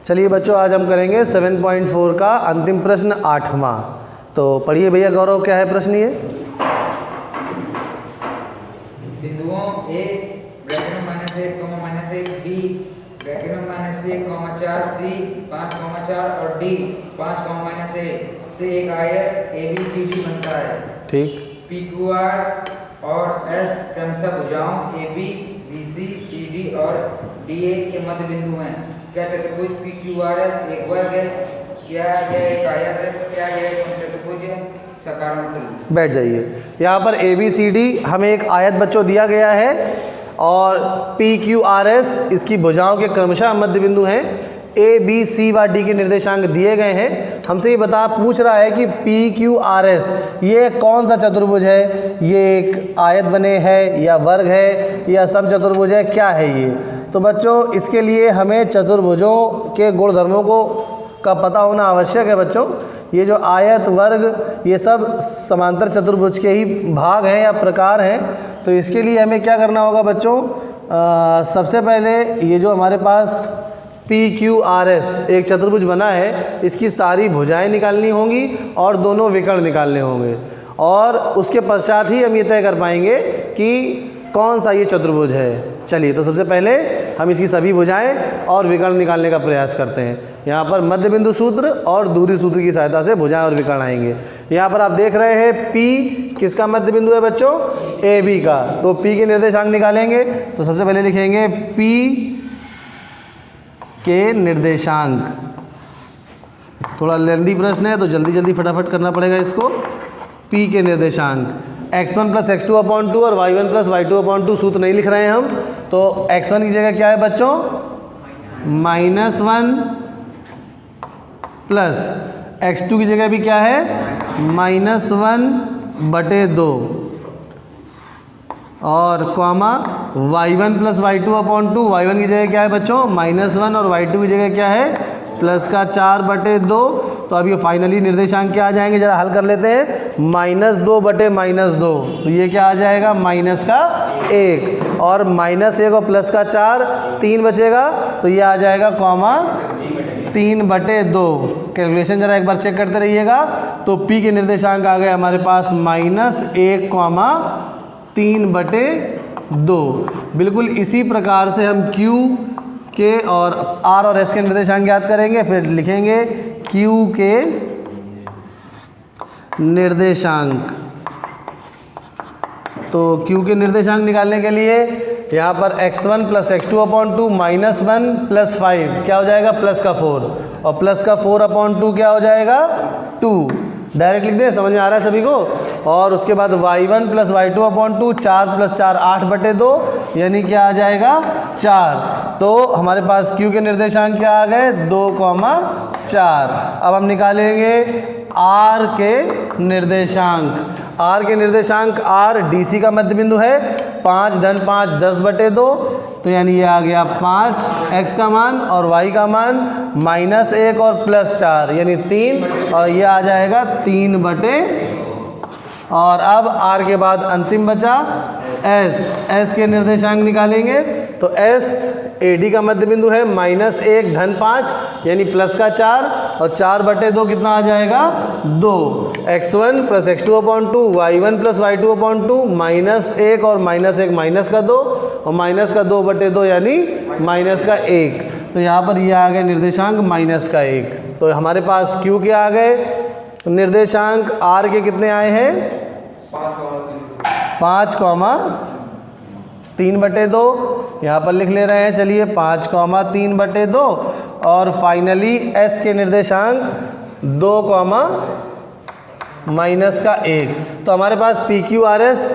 चलिए बच्चों, आज हम करेंगे 7.4 का अंतिम प्रश्न 8वां। तो पढ़िए भैया गौरव, क्या है प्रश्न ये? बिंदुओं A -1, -1, B -1, C 5, 4 और D 5, -1 से एक आयत ABCD बनता है। ठीक। PQR और S क्रमशः भुजाओं AB, BC, CD और DA के मध्य बिंदु हैं। क्या चतुर्भुज PQRS एक वर्ग है? क्या यह एक आयत है? क्या यह चतुर्भुज है? सकारात्मक। बैठ जाइए। यहाँ पर ABCD हमें एक आयत बच्चों दिया गया है और PQRS इसकी भुजाओं के क्रमशः मध्य बिंदु हैं। A, B, C व D के निर्देशांक दिए गए हैं। हमसे ये पूछ रहा है कि PQRS ये कौन सा चतुर्भुज है? ये एक आयत बने है या वर्ग है या समचतुर्भुज है, क्या है ये? तो बच्चों इसके लिए हमें चतुर्भुजों के गुणधर्मों का पता होना आवश्यक है बच्चों। ये जो आयत, वर्ग, ये सब समांतर चतुर्भुज के ही भाग हैं या प्रकार हैं। तो इसके लिए हमें क्या करना होगा बच्चों? सबसे पहले ये जो हमारे पास PQRS एक चतुर्भुज बना है, इसकी सारी भुजाएं निकालनी होंगी और दोनों विकर्ण निकालने होंगे, और उसके पश्चात ही हम ये तय कर पाएंगे कि कौन सा ये चतुर्भुज है। चलिए, तो सबसे पहले हम इसकी सभी भुजाएं और विकर्ण निकालने का प्रयास करते हैं। यहाँ पर मध्य बिंदु सूत्र और दूरी सूत्र की सहायता से भुजाएं और विकर्ण आएंगे। यहाँ पर आप देख रहे हैं P किसका मध्य बिंदु है बच्चों? AB का। तो P के निर्देशांक निकालेंगे। तो सबसे पहले लिखेंगे P के निर्देशांक। थोड़ा लेंदी प्रश्न है तो जल्दी जल्दी फटाफट करना पड़ेगा इसको। P के निर्देशांक x1 + x2/2 और y1 + y2/2 सूत्र नहीं लिख रहे हैं हम। तो x1 की जगह क्या है बच्चों? -1 प्लस x2 की जगह भी क्या है? -1/2 और कॉमा y1 + y2/2। y1 की जगह क्या है बच्चों? -1 और y2 की जगह क्या है? +4/2। तो अब ये फाइनली निर्देशांक क्या आ जाएंगे, जरा हल कर लेते हैं। -2/-2, तो ये क्या आ जाएगा? -1 और -1 और +4, 3 बचेगा, तो ये आ जाएगा कॉमा 3/2। कैलकुलेशन जरा एक बार चेक करते रहिएगा। तो P के निर्देशांक आ गए हमारे पास -1, 3/2। बिल्कुल इसी प्रकार से हम Q के और R और S के निर्देशांक ज्ञात करेंगे। फिर लिखेंगे Q के निर्देशांक। तो Q के निर्देशांक निकालने के लिए यहाँ पर x1 + x2/2 -1 + 5 क्या हो जाएगा? +4, और +4/2 क्या हो जाएगा? 2। डायरेक्ट लिख दें, समझ में आ रहा है सभी को? और उसके बाद y1 + y2/2 4 + 4 8/2, यानी क्या आ जाएगा? 4। तो हमारे पास Q के निर्देशांक क्या आ गए? 2,4। अब हम निकालेंगे R के निर्देशांक। R के निर्देशांक R DC का मध्य बिंदु है। 5 + 5 10/2, तो यानी ये आ गया 5 x का मान और y का मान -1 और +4 यानी 3, और ये आ जाएगा 3/। और अब R के बाद अंतिम बचा S के निर्देशांक निकालेंगे। तो S AD का मध्य बिंदु है। -1 + 5 यानी +4 और 4/2 कितना आ जाएगा? 2। x1 + x2/2 y1 + y2/2 -1 और -1 -2 और -2/2 यानी -1। तो यहाँ पर ये आ गए निर्देशांक -1। तो हमारे पास Q के आ गए निर्देशांक। R के कितने आए हैं? 5, 3/2। यहाँ पर लिख ले रहे हैं। चलिए 5, 3/2। और फाइनली S के निर्देशांक 2, -1। तो हमारे पास PQRS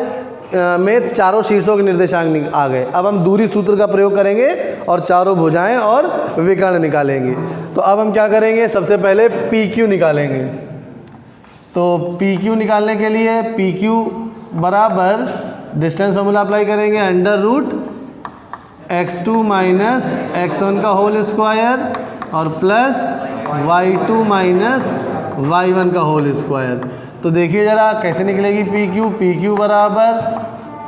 में चारों शीर्षों के निर्देशांक आ गए। अब हम दूरी सूत्र का प्रयोग करेंगे और चारों भुजाएं और विकर्ण निकालेंगे। तो अब हम क्या करेंगे? सबसे पहले PQ निकालेंगे। तो PQ निकालने के लिए PQ बराबर डिस्टेंस फॉर्मूला अप्लाई करेंगे, √x2 - x1 का होल स्क्वायर और प्लस y2 - y1 का होल स्क्वायर। तो देखिए ज़रा कैसे निकलेगी PQ बराबर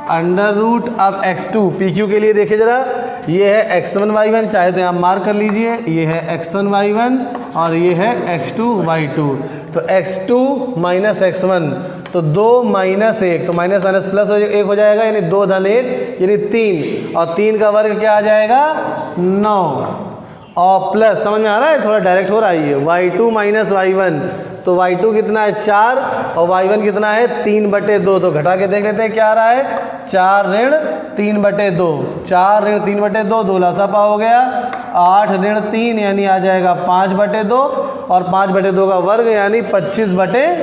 √, अब x2 PQ के लिए देखिए ज़रा, ये है x1 y1, चाहे तो यहाँ मार्क कर लीजिए, ये है x1 y1 और ये है x2 y2। तो x2 माइनस x1, तो 2 माइनस 1, तो माइनस माइनस प्लस 1 हो जाएगा, यानी 2 धन 1 यानी 3, और 3 का वर्ग क्या आ जाएगा 9, और प्लस, समझ में आ रहा है, थोड़ा डायरेक्ट हो रहा है ये, y2 माइनस y1, तो y2 कितना है 4 और y1 कितना है 3/2, तो घटा के देख लेते हैं क्या आ रहा है, 4 ऋण 3/2, 4 ऋण 3/2, 2 लासापा हो गया, 8 ऋण 3 यानी आ जाएगा 5/2, और 5/2 का वर्ग यानी 25/4,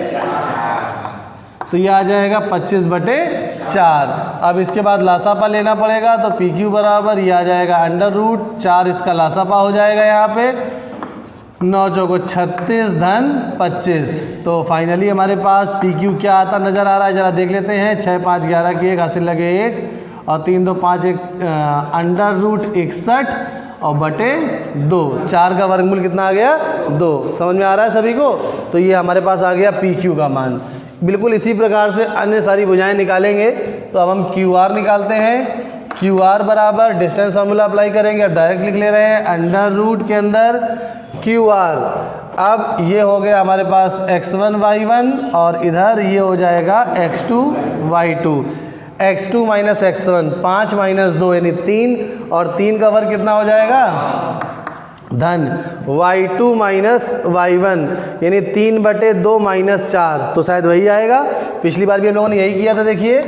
तो ये आ जाएगा 25/4। अब इसके बाद लासापा लेना पड़ेगा, तो पी क्यू बराबर ये आ जाएगा √4, इसका लासापा हो जाएगा यहाँ पे 9 चौको 36 धन 25। तो फाइनली हमारे पास पी क्यू क्या आता नज़र आ रहा है, ज़रा देख लेते हैं। 6 5 11 की 1 हासिल लगे 1, और 3 2 5 1 √61 और बटे 2, 4 का वर्गमूल कितना आ गया 2। समझ में आ रहा है सभी को। तो ये हमारे पास आ गया पी क्यू का मान। बिल्कुल इसी प्रकार से अन्य सारी भुजाएं निकालेंगे। तो अब हम क्यू आर निकालते हैं। क्यू आर बराबर डिस्टेंस फार्मूला अप्लाई करेंगे, अब डायरेक्ट लिख ले रहे हैं √ के अंदर क्यू आर। अब ये हो गया हमारे पास x1 y1 और इधर ये हो जाएगा x2 y2। x2 minus x1 5 minus 2 यानी 3, और 3 का वर्ग कितना हो जाएगा धन y2 माइनस y1 यानी 3/2 माइनस 4, तो शायद वही आएगा। पिछली बार भी हम लोगों ने यही किया था, देखिए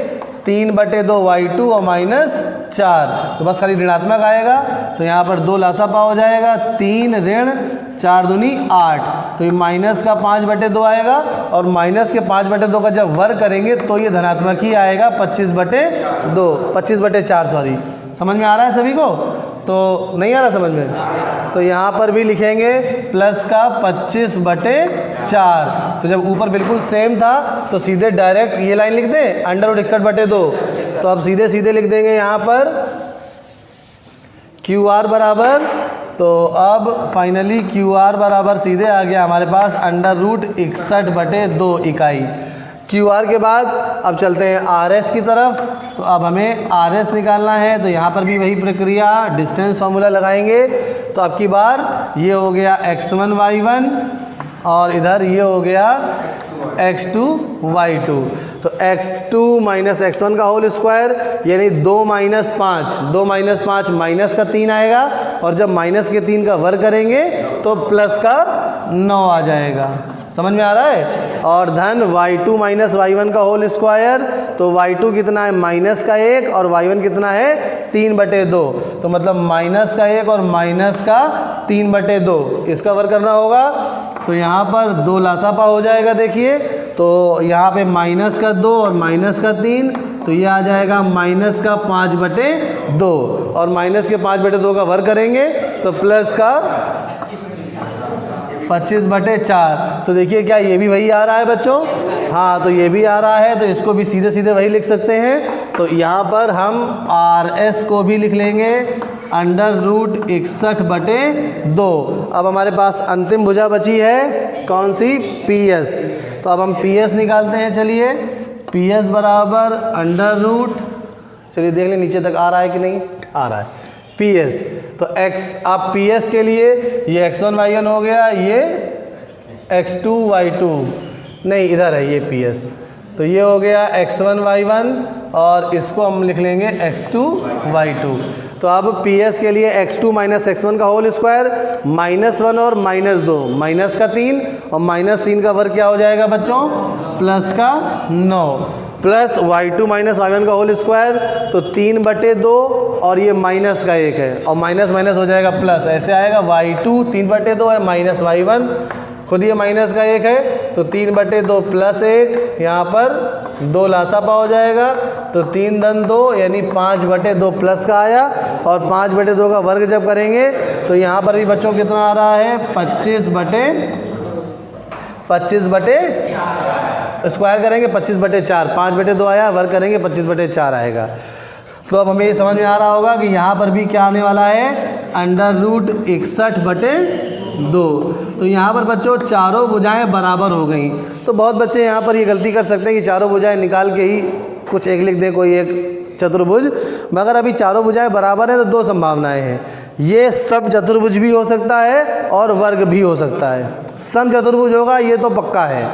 3/2 y2 और -4, तो बस खाली ऋणात्मक आएगा। तो यहाँ पर 2 लासापा हो जाएगा, 3 ऋण 4 दूनी 8, तो ये माइनस का 5/2 आएगा, और माइनस के 5/2 का जब वर्ग करेंगे तो ये धनात्मक ही आएगा 25/4 सॉरी। समझ में आ रहा है सभी को? तो नहीं आ रहा समझ में? तो यहाँ पर भी लिखेंगे प्लस का 25/4। तो जब ऊपर बिल्कुल सेम था तो सीधे डायरेक्ट ये लाइन लिख दें √61/2। तो अब सीधे सीधे लिख देंगे यहाँ पर क्यू आर बराबर, तो अब फाइनली क्यू आर बराबर सीधे आ गया हमारे पास √61/2 इकाई। क्यू आर के बाद अब चलते हैं आर एस की तरफ। तो अब हमें आर एस निकालना है, तो यहाँ पर भी वही प्रक्रिया, डिस्टेंस फार्मूला लगाएंगे। तो अब की बार ये हो गया x1 y1 और इधर ये हो गया x2 y2। तो x2 माइनस x1 का होल स्क्वायर यानी 2 माइनस 5, 2 माइनस 5 माइनस का 3 आएगा, और जब माइनस के 3 का वर्ग करेंगे तो प्लस का 9 आ जाएगा। समझ में आ रहा है? और धन y2 माइनस y1 का होल स्क्वायर, तो y2 कितना है माइनस का 1 और y1 कितना है 3/2, तो मतलब माइनस का 1 और माइनस का 3/2, इसका वर्ग करना होगा। तो यहाँ पर 2 लासापा हो जाएगा, देखिए तो यहाँ पे माइनस का 2 और माइनस का 3, तो ये आ जाएगा माइनस का 5/2, और माइनस के 5/2 का वर्ग करेंगे तो प्लस का 25/4। तो देखिए क्या ये भी वही आ रहा है बच्चों? हाँ, तो ये भी आ रहा है, तो इसको भी सीधे सीधे वही लिख सकते हैं। तो यहाँ पर हम आर एस को भी लिख लेंगे √61/2। अब हमारे पास अंतिम भुजा बची है कौन सी? P S. तो अब हम पी एस निकालते हैं। चलिए पी एस बराबर √ चलिए देख लें नीचे तक आ रहा है कि नहीं आ रहा है पी एस। तो x, आप पी एस के लिए ये x1 y1 हो गया, ये x2 y2, नहीं इधर है ये पी एस। तो ये हो गया x1 y1 और इसको हम लिख लेंगे x2 y2। तो अब पी एस के लिए x2 माइनस x1 का होल स्क्वायर, -1 और -2, माइनस का 3 और -3 का वर्ग क्या हो जाएगा बच्चों? प्लस का 9, प्लस y2 माइनस y1 का होल स्क्वायर, तो 3/2 और ये माइनस का 1 है, और माइनस माइनस हो जाएगा प्लस, ऐसे आएगा y2 3/2 है माइनस y1, खुद ये माइनस का 1 है, तो 3/2 प्लस 1, यहाँ पर 2 लासापा हो जाएगा, तो 3 धन 2 यानी 5/2 प्लस का आया, और 5/2 का वर्ग जब करेंगे तो यहाँ पर भी बच्चों कितना आ रहा है 25 स्क्वायर करेंगे 25/4, 5/2 आया, वर्ग करेंगे 25/4 आएगा। तो अब हमें ये समझ में आ रहा होगा कि यहाँ पर भी क्या आने वाला है √61/2। तो यहाँ पर बच्चों चारों भुजाएं बराबर हो गई। तो बहुत बच्चे यहाँ पर ये गलती कर सकते हैं कि चारों भुजाएं निकाल के ही कुछ एक लिख दें, कोई एक चतुर्भुज, मगर अभी चारों भुजाएं बराबर हैं तो दो संभावनाएं हैं, ये सम चतुर्भुज भी हो सकता है और वर्ग भी हो सकता है। सम चतुर्भुज होगा ये तो पक्का है,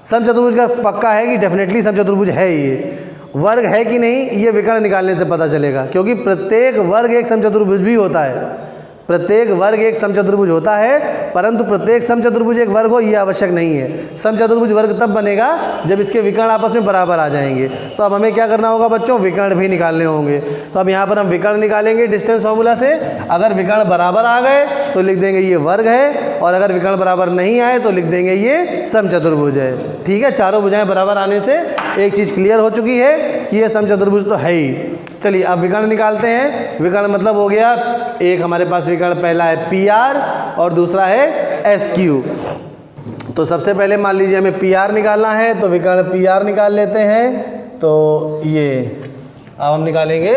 सम चतुर्भुज का पक्का है कि डेफिनेटली सम चतुर्भुज है ये। वर्ग है कि नहीं ये विकर्ण निकालने से पता चलेगा, क्योंकि प्रत्येक वर्ग एक सम चतुर्भुज भी होता है, प्रत्येक वर्ग एक सम चतुर्भुज होता है, परंतु प्रत्येक सम चतुर्भुज एक वर्ग हो ये आवश्यक नहीं है। सम चतुर्भुज वर्ग तब बनेगा जब इसके विकर्ण आपस में बराबर आ जाएंगे। तो अब हमें क्या करना होगा बच्चों, विकर्ण भी निकालने होंगे। तो अब यहाँ पर हम विकर्ण निकालेंगे डिस्टेंस फार्मूला से। अगर विकर्ण बराबर आ गए तो लिख देंगे ये वर्ग है, और अगर विकर्ण बराबर नहीं आए तो लिख देंगे ये सम चतुर्भुज है। ठीक है, चारों भुजाएं बराबर आने से एक चीज़ क्लियर हो चुकी है कि ये सम चतुर्भुज तो है ही। चलिए अब विकर्ण निकालते हैं। विकर्ण मतलब हो गया, एक हमारे पास विकर्ण पहला है PR और दूसरा है SQ। तो सबसे पहले मान लीजिए हमें PR निकालना है, तो विकर्ण PR निकाल लेते हैं। तो ये अब हम निकालेंगे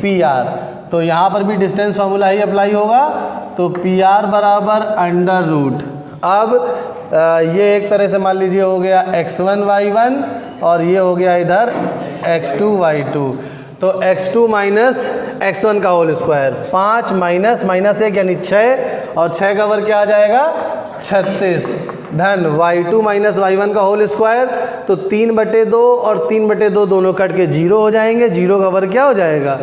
PR, तो यहाँ पर भी डिस्टेंस फार्मूला ही अप्लाई होगा। तो PR बराबर अंडर रूट, अब ये एक तरह से मान लीजिए हो गया x1 y1 और ये हो गया इधर x2 y2। तो x2 माइनस x1 का होल स्क्वायर, 5 माइनस माइनस 1 यानी 6, और 6 का वर्ग क्या आ जाएगा 36, धन y2 माइनस y1 का होल स्क्वायर। तो 3/2 और 3/2 दोनों कट के 0 हो जाएंगे, 0 का वर्ग क्या हो जाएगा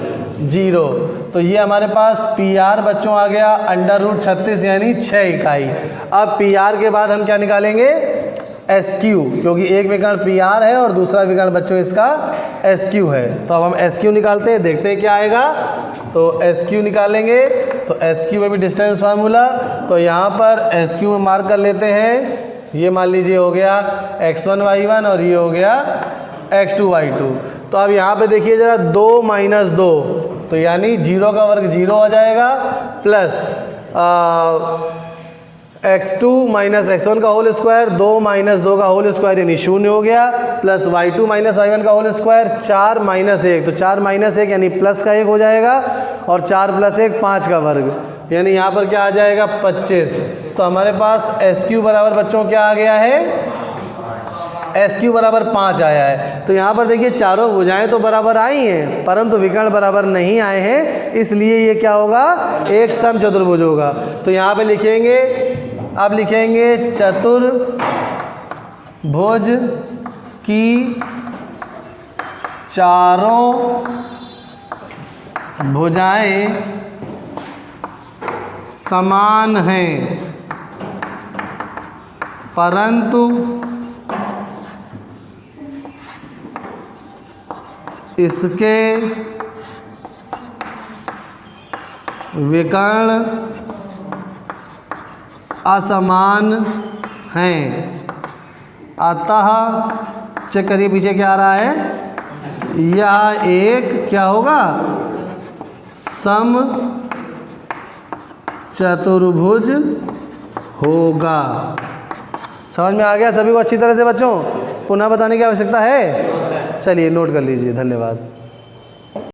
0। तो ये हमारे पास PR बच्चों आ गया अंडर रूट 36 यानी 6 इकाई। अब PR के बाद हम क्या निकालेंगे SQ, क्योंकि एक विकर्ण PR है और दूसरा विकर्ण बच्चों इसका SQ है। तो अब हम SQ निकालते हैं, देखते हैं क्या आएगा। तो SQ निकालेंगे, तो SQ में भी डिस्टेंस फार्मूला, तो यहाँ पर SQ में मार्क कर लेते हैं। ये मान लीजिए हो गया x1 y1 और ये हो गया x2 y2। तो अब यहाँ पे देखिए ज़रा 2 माइनस 2, तो यानी 0 का वर्ग 0 हो जाएगा, प्लस x2 माइनस x1 का होल स्क्वायर, 2 माइनस 2 का होल स्क्वायर यानी 0 हो गया, प्लस y2 माइनस y1 का होल स्क्वायर 4 माइनस 1, तो 4 माइनस 1 यानी प्लस का 1 हो जाएगा, और 4 प्लस 1 5 का वर्ग, यानी यहाँ पर क्या आ जाएगा 25। तो हमारे पास SQ बराबर बच्चों क्या आ गया है, SQ बराबर 5 आया है। तो यहाँ पर देखिए चारों भुजाएं तो बराबर आई हैं, परंतु विकर्ण बराबर नहीं आए हैं, इसलिए ये क्या होगा, एक सम चतुर्भुज होगा। तो यहाँ पे लिखेंगे, अब लिखेंगे चतुर्भुज की चारों भुजाएं समान हैं, परंतु इसके विकर्ण असमान हैं। अतः चेक करिए पीछे क्या आ रहा है, यह एक क्या होगा, सम चतुर्भुज होगा। समझ में आ गया सभी को अच्छी तरह से बच्चों? पुनः बताने की आवश्यकता है? चलिए नोट कर लीजिए, धन्यवाद।